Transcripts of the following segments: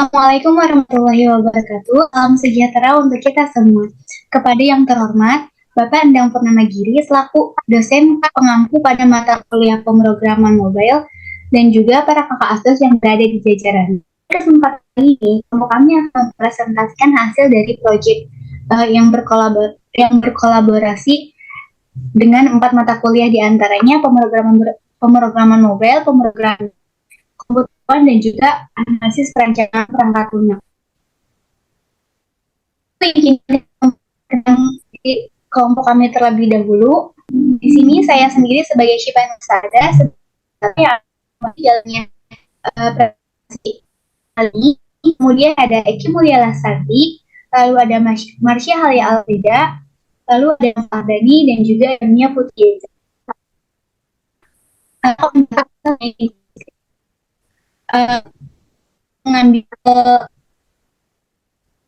Assalamualaikum warahmatullahi wabarakatuh. Salam sejahtera untuk kita semua. Kepada yang terhormat, Bapak Endang Purnamagiri selaku dosen pengampu pada mata kuliah pemrograman mobile dan juga para kakak asdos yang berada di jajaran. Kesempatan ini, kelompok kami akan mempresentasikan hasil dari proyek yang berkolaborasi dengan 4 mata kuliah diantaranya pemrograman mobile, pemrograman komputer, dan juga analisis perencanaan perangkat lunak. Di kelompok kami terlebih dahulu. Di sini saya sendiri sebagai Syifa Nusada, sebagai jalannya presentasi kali. Kemudian ada Eki Mulia Lasardi, lalu ada Marsya Halia Alfrida, lalu ada Fardani, dan juga Dunia Putri. Mengambil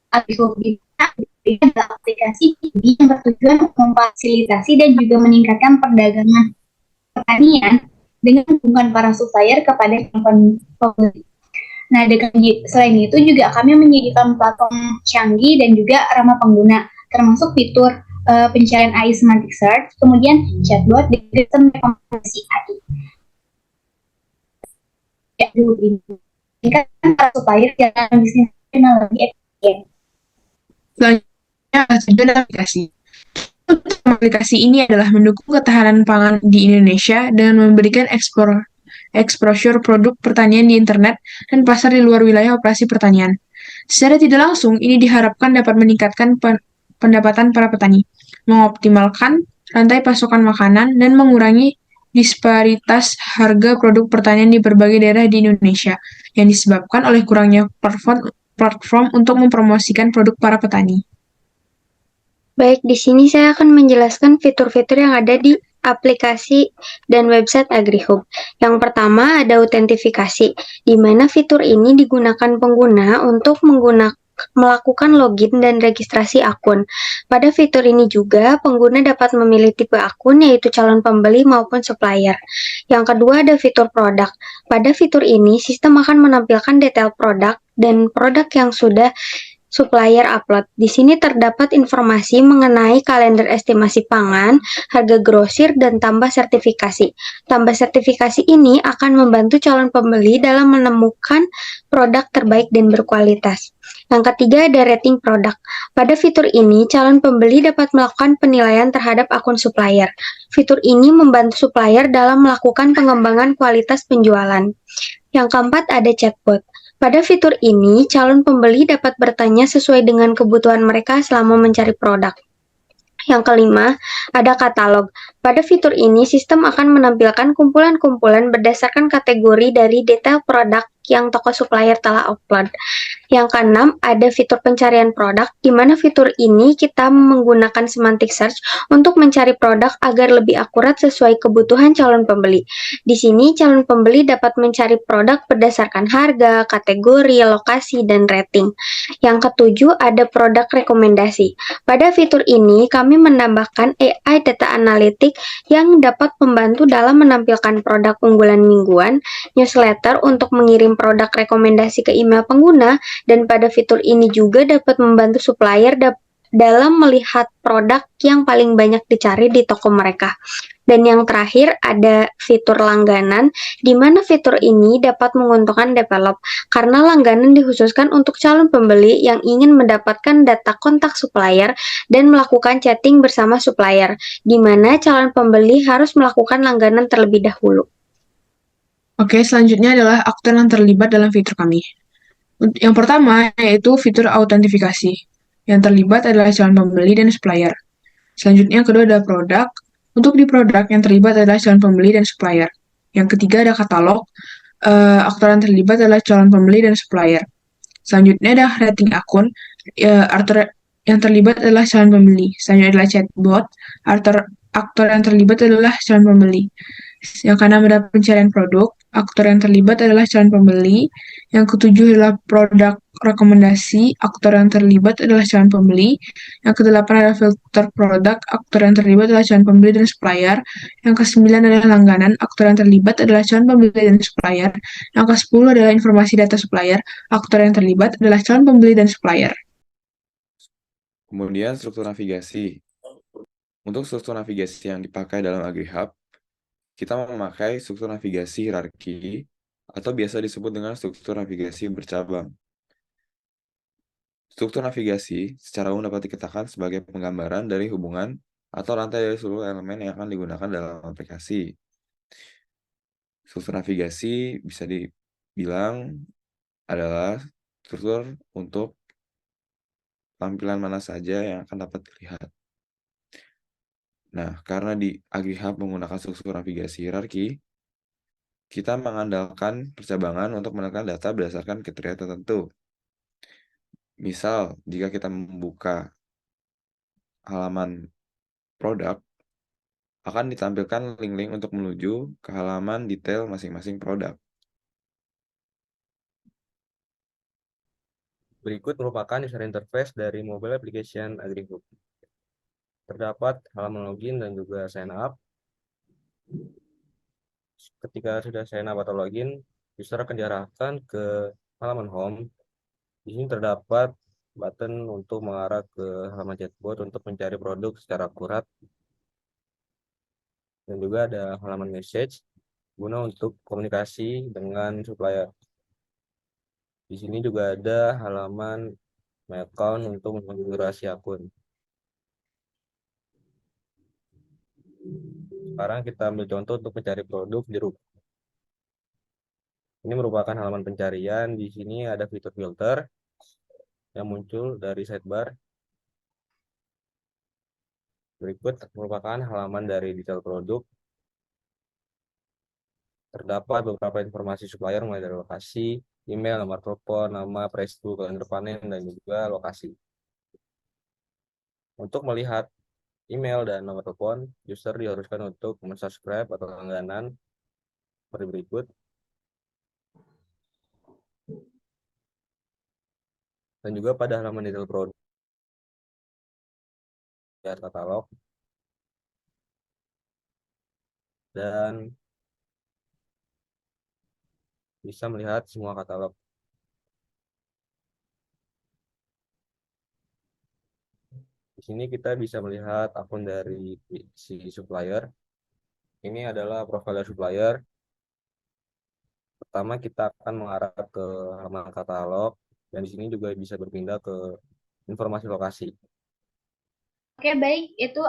adalah aplikasi yang bertujuan untuk memfasilitasi dan juga meningkatkan perdagangan pertanian dengan hubungan para supplier kepada pembeli. Nah, selain itu juga kami menyediakan platform canggih dan juga ramah pengguna, termasuk fitur pencarian AI semantic search, kemudian chatbot dan sistem rekomendasi AI. Ya, meningkatkan para supplier jalan bisnis lebih efisien. Selanjutnya, tujuan aplikasi. Aplikasi ini adalah mendukung ketahanan pangan di Indonesia dengan memberikan exposure produk pertanian di internet dan pasar di luar wilayah operasi pertanian. Secara tidak langsung, ini diharapkan dapat meningkatkan pendapatan para petani, mengoptimalkan rantai pasokan makanan, dan mengurangi disparitas harga produk pertanian di berbagai daerah di Indonesia yang disebabkan oleh kurangnya platform untuk mempromosikan produk para petani. Baik, di sini saya akan menjelaskan fitur-fitur yang ada di aplikasi dan website AgriHub. Yang pertama ada autentifikasi, di mana fitur ini digunakan pengguna untuk melakukan login dan registrasi akun. Pada fitur ini juga, pengguna dapat memilih tipe akun, yaitu calon pembeli maupun supplier. Yang kedua ada fitur produk. Pada fitur ini, sistem akan menampilkan detail produk dan produk yang sudah supplier upload. Di sini terdapat informasi mengenai kalender estimasi pangan, harga grosir, dan tambah sertifikasi. Tambah sertifikasi ini akan membantu calon pembeli dalam menemukan produk terbaik dan berkualitas. Yang ketiga ada rating produk. Pada fitur ini, calon pembeli dapat melakukan penilaian terhadap akun supplier. Fitur ini membantu supplier dalam melakukan pengembangan kualitas penjualan. Yang keempat ada chatbot. Pada fitur ini, calon pembeli dapat bertanya sesuai dengan kebutuhan mereka selama mencari produk. Yang kelima, ada katalog. Pada fitur ini, sistem akan menampilkan kumpulan-kumpulan berdasarkan kategori dari detail produk yang toko supplier telah upload. Yang keenam, ada fitur pencarian produk, di mana fitur ini kita menggunakan semantic search untuk mencari produk agar lebih akurat sesuai kebutuhan calon pembeli. Di sini, calon pembeli dapat mencari produk berdasarkan harga, kategori, lokasi, dan rating. Yang ketujuh, ada produk rekomendasi. Pada fitur ini, kami menambahkan AI data analitik yang dapat membantu dalam menampilkan produk unggulan mingguan, newsletter untuk mengirim produk rekomendasi ke email pengguna, dan pada fitur ini juga dapat membantu supplier dalam melihat produk yang paling banyak dicari di toko mereka. Dan yang terakhir ada fitur langganan, di mana fitur ini dapat menguntungkan develop, karena langganan dikhususkan untuk calon pembeli yang ingin mendapatkan data kontak supplier dan melakukan chatting bersama supplier, di mana calon pembeli harus melakukan langganan terlebih dahulu. Oke, selanjutnya adalah aktor yang terlibat dalam fitur kami. Yang pertama yaitu fitur autentifikasi. Yang terlibat adalah calon pembeli dan supplier. Selanjutnya yang kedua adalah produk. Untuk di produk yang terlibat adalah calon pembeli dan supplier. Yang ketiga ada katalog. Aktor yang terlibat adalah calon pembeli dan supplier. Selanjutnya ada rating akun. Aktor yang terlibat adalah calon pembeli. Selanjutnya adalah chatbot. Aktor yang terlibat adalah calon pembeli. Yang keenam ada pencarian produk. Aktor yang terlibat adalah calon pembeli. Yang ketujuh adalah produk rekomendasi, aktor yang terlibat adalah calon pembeli. Yang kedelapan adalah filter produk, aktor yang terlibat adalah calon pembeli dan supplier. Yang kesembilan adalah langganan, aktor yang terlibat adalah calon pembeli dan supplier. Yang kesepuluh adalah informasi data supplier, aktor yang terlibat adalah calon pembeli dan supplier. Kemudian struktur navigasi. Untuk struktur navigasi yang dipakai dalam AgriHub, kita memakai struktur navigasi hierarki atau biasa disebut dengan struktur navigasi bercabang. Struktur navigasi secara umum dapat dikatakan sebagai penggambaran dari hubungan atau rantai dari seluruh elemen yang akan digunakan dalam aplikasi. Struktur navigasi bisa dibilang adalah struktur untuk tampilan mana saja yang akan dapat dilihat. Nah, karena di AgriHub menggunakan struktur navigasi hierarki, kita mengandalkan percabangan untuk menekan data berdasarkan kriteria tertentu. Misal, jika kita membuka halaman produk, akan ditampilkan link-link untuk menuju ke halaman detail masing-masing produk. Berikut merupakan user interface dari mobile application AgriHub. Terdapat halaman login dan juga sign up. Ketika sudah sign up atau login, user akan diarahkan ke halaman home. Di sini terdapat button untuk mengarah ke halaman chatbot untuk mencari produk secara akurat. Dan juga ada halaman message guna untuk komunikasi dengan supplier. Di sini juga ada halaman My Account untuk mengkonfigurasi akun. Sekarang kita ambil contoh untuk mencari produk jeruk. Ini merupakan halaman pencarian. Di sini ada fitur filter yang muncul dari sidebar. Berikut merupakan halaman dari detail produk. Terdapat beberapa informasi supplier mulai dari lokasi, email, nomor telepon, nama, price to, kalender panen, dan juga lokasi. Untuk melihat email dan nomor telepon, user diharuskan untuk mensubscribe atau langganan seperti berikut. Dan juga pada halaman detail produk, lihat katalog, dan bisa melihat semua katalog. Di sini kita bisa melihat akun dari si supplier. Ini adalah profil supplier. Pertama kita akan mengarah ke halaman katalog, dan di sini juga bisa berpindah ke informasi lokasi. Oke, baik. Itu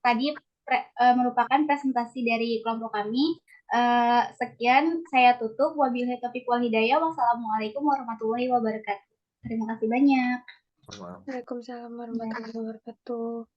tadi merupakan presentasi dari kelompok kami. Sekian, saya tutup. Wabillahi taufiq wal hidayah. Wassalamualaikum warahmatullahi wabarakatuh. Terima kasih banyak. Waalaikumsalam warahmatullahi wabarakatuh.